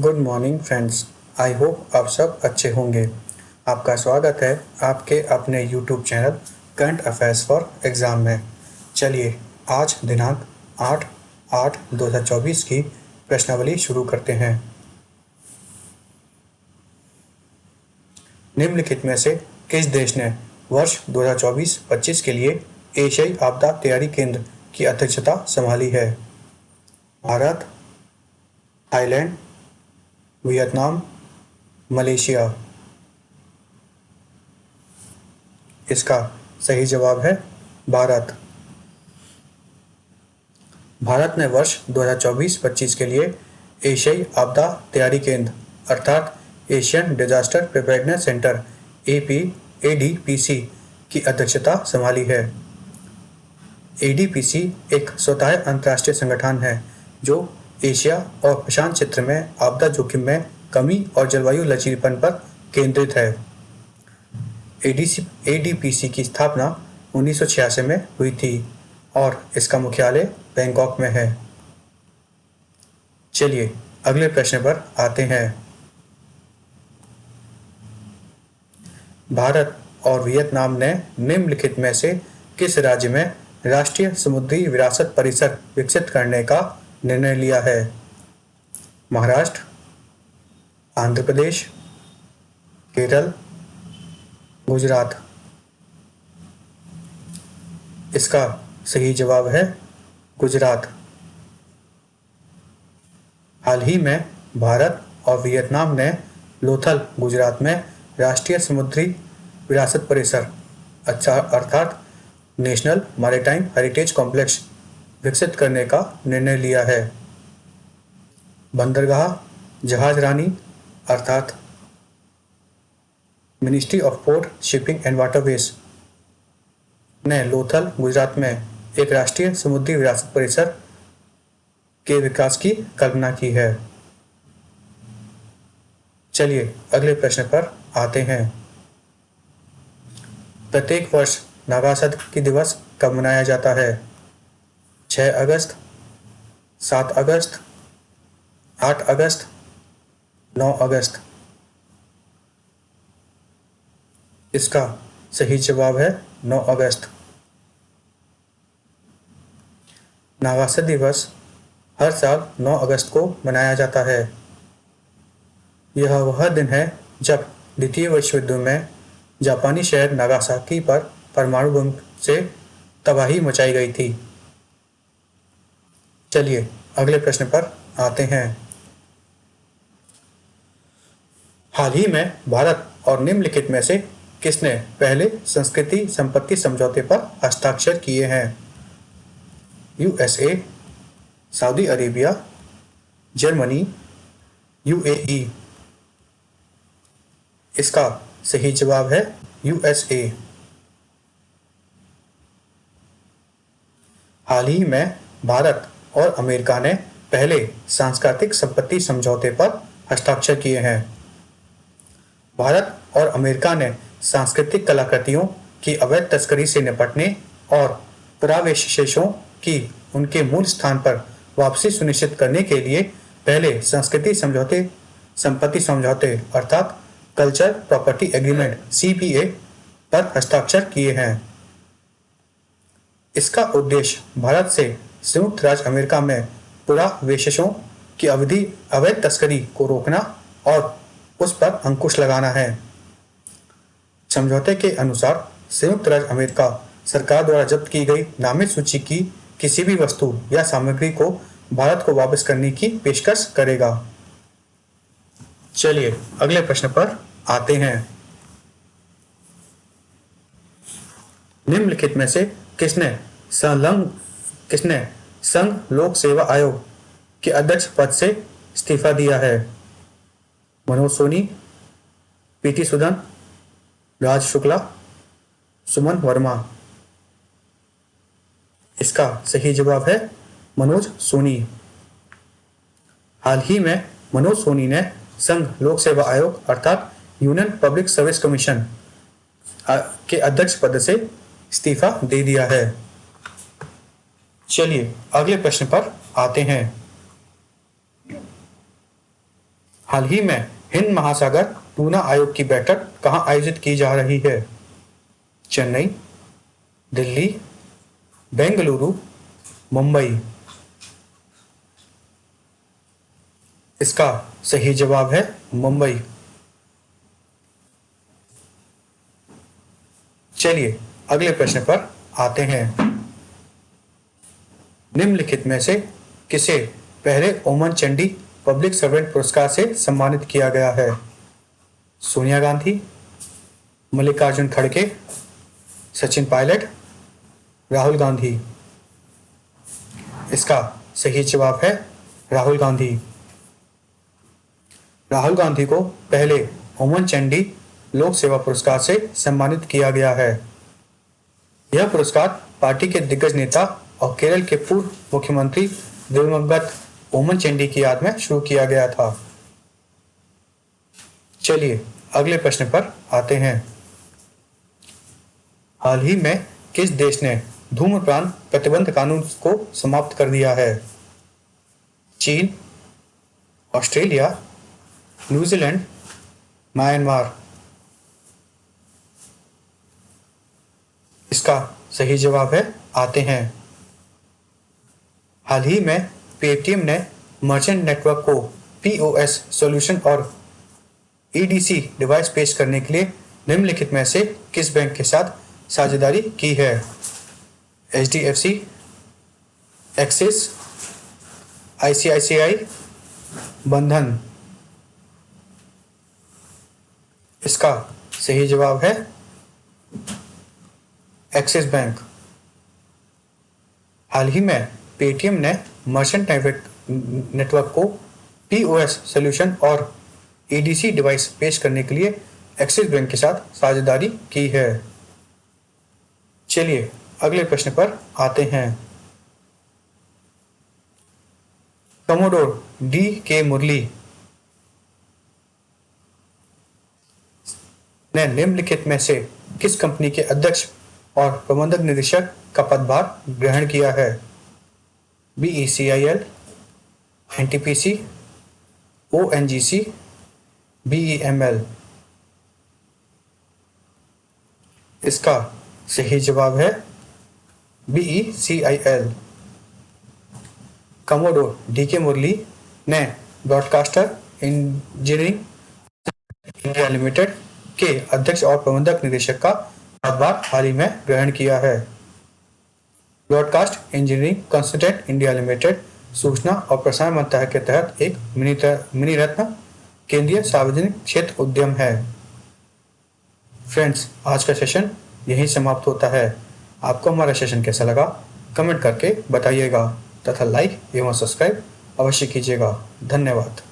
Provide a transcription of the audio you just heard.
Good morning friends. I hope आप सब अच्छे होंगे। आपका स्वागत है आपके अपने YouTube channel current affairs for exam में। चलिए आज दिनांक 8/8/2024 की प्रश्नावली शुरू करते हैं। निम्नलिखित में से किस देश ने वर्ष 2024-25 के लिए एशियाई आपदा तैयारी केंद्र की अध्यक्षता संभाली है? Bharat, Thailand, Vietnam, Malaysia. इसका सही जवाब है भारत। भारत ने वर्ष 2024-25 के लिए एशियाई आपदा तैयारी केंद्र अर्थात Asian disaster preparedness centre ADPC की अध्यक्षता संभाली है। ADPC एक स्वतः अंतर्राष्ट्रीय संगठन है जो एशिया और प्रशांत क्षेत्र में आपदा जोखिम में कमी और जलवायु लचीलेपन पर केंद्रित है। ADPC की स्थापना 1986 में हुई थी और इसका मुख्यालय बैंकॉक में है। चलिए अगले प्रश्न पर आते हैं। भारत और वियतनाम ने निम्नलिखित में से किस राज्य में राष्ट्रीय समुद्री विरासत परिसर विकसित करने का निर्णय लिया है? महाराष्ट्र, आंध्र प्रदेश, केरल, गुजरात। इसका सही जवाब है गुजरात। हाल ही में भारत और वियतनाम ने लोथल, गुजरात में राष्ट्रीय समुद्री विरासत परिसर अर्थात नेशनल मैरीटाइम हेरिटेज कॉम्प्लेक्स विकसित करने का निर्णय लिया है। बंदरगाह जहाजरानी अर्थात ministry of port, shipping and waterways ने लोथल, गुजरात में एक राष्ट्रीय समुद्री विरासत परिसर के विकास की कल्पना की है। चलिए अगले प्रश्न पर आते हैं। प्रत्येक वर्ष नागासाकी दिवस कब मनाया जाता है? 6 अगस्त, 7 अगस्त, 8 अगस्त, 9 अगस्त। इसका सही जवाब है 9 अगस्त। नागासाकी दिवस हर साल 9 अगस्त को मनाया जाता है। यह वह दिन है जब द्वितीय विश्व युद्ध में जापानी शहर नागासाकी पर परमाणु बम से तबाही मचाई गई थी। चलिए अगले प्रश्न पर आते हैं। हाल ही में भारत और निम्नलिखित में से किसने पहले संस्कृति संपत्ति समझौते पर हस्ताक्षर किए हैं? USA, Saudi Arabia, Germany, UAE। इसका सही जवाब है USA। हाल ही में भारत और अमेरिका ने पहले सांस्कृतिक संपत्ति समझौते पर हस्ताक्षर किए हैं। भारत और अमेरिका ने सांस्कृतिक कलाकृतियों की अवैध तस्करी से निपटने और पुरावशेषों की उनके मूल स्थान पर वापसी सुनिश्चित करने के लिए पहले संपत्ति समझौते अर्थात कल्चर प्रॉपर्टी एग्रीमेंट CPA पर हस्ताक्षर किए हैं। इसका उद्देश्य भारत से संयुक्त राज्य अमेरिका में पुरावशेषों की अवैध तस्करी को रोकना और उस पर अंकुश लगाना है। समझौते के अनुसार संयुक्त राज्य अमेरिका सरकार द्वारा जब्त की गई नामित सूची की किसी भी वस्तु या सामग्री को भारत को वापस करने की पेशकश करेगा। चलिए अगले प्रश्न पर आते हैं। निम्नलिखित में से किसने संघ लोक सेवा आयोग के अध्यक्ष पद से इस्तीफा दिया है? मनोज सोनी, PT सुदन, राज शुक्ला, सुमन वर्मा। इसका सही जवाब है मनोज सोनी। हाल ही में मनोज सोनी ने संघ लोक सेवा आयोग अर्थात यूनियन पब्लिक सर्विस कमीशन के अध्यक्ष पद से इस्तीफा दे दिया है। चलिए अगले प्रश्न पर आते हैं। हाल ही में हिंद महासागर टूना आयोग की बैठक कहाँ आयोजित की जा रही है? चेन्नई, दिल्ली, बेंगलुरु, मुंबई। इसका सही जवाब है मुंबई। चलिए अगले प्रश्न पर आते हैं। निम्नलिखित में से किसे पहले ओमन चंडी पब्लिक सर्वेंट पुरस्कार से सम्मानित किया गया है? सोनिया गांधी, मल्लिकार्जुन खड़गे, सचिन पायलट, राहुल गांधी। इसका सही जवाब है राहुल गांधी। राहुल गांधी को पहले ओमन चंडी लोक सेवा पुरस्कार से सम्मानित किया गया है। यह पुरस्कार पार्टी के दिग्गज नेता और केरल के पूर्व मुख्यमंत्री दिवंगत ओमन चंडी की याद में शुरू किया गया था। चलिए अगले प्रश्न पर आते हैं। हाल ही में किस देश ने धूम्रपान प्रतिबंध कानून को समाप्त कर दिया है? चीन, ऑस्ट्रेलिया, न्यूजीलैंड, म्यांमार। इसका सही जवाब है आते हैं। हाल ही में पेटीएम ने मर्चेंट नेटवर्क को पीओएस सॉल्यूशन और ईडीसी डिवाइस पेश करने के लिए निम्नलिखित में से किस बैंक के साथ साझेदारी की है? एचडीएफसी, एक्सिस, आईसीआईसीआई, बंधन। इसका सही जवाब है एक्सिस बैंक। हाल ही में पेटीएम ने मर्चेंट नेटवर्क को पीओएस सॉल्यूशन और ईडीसी डिवाइस पेश करने के लिए एक्सिस बैंक के साथ साझेदारी की है। चलिए अगले प्रश्न पर आते हैं। कमोडोर डी के मुरली ने निम्नलिखित में से किस कंपनी के अध्यक्ष और प्रबंधक निदेशक का पदभार ग्रहण किया है? बीईसीआईएल, एनटीपीसी, ओएनजीसी, बीईएमएल। इसका सही जवाब है बीईसीआईएल। कमोडोर डी के मुरली ने ब्रॉडकास्टर इंजीनियरिंग इंडिया लिमिटेड के अध्यक्ष और प्रबंधक निदेशक का पदभार हाल ही में ग्रहण किया है। Broadcast engineering consultant India limited सूचना और प्रसारण मंत्रालय के तहत एक मिनी रत्न केंद्रीय सार्वजनिक क्षेत्र उद्यम है। फ्रेंड्स, आज का सेशन यहीं समाप्त होता है। आपको हमारा सेशन कैसा लगा कमेंट करके बताइएगा तथा लाइक एवं सब्सक्राइब अवश्य कीजिएगा। धन्यवाद।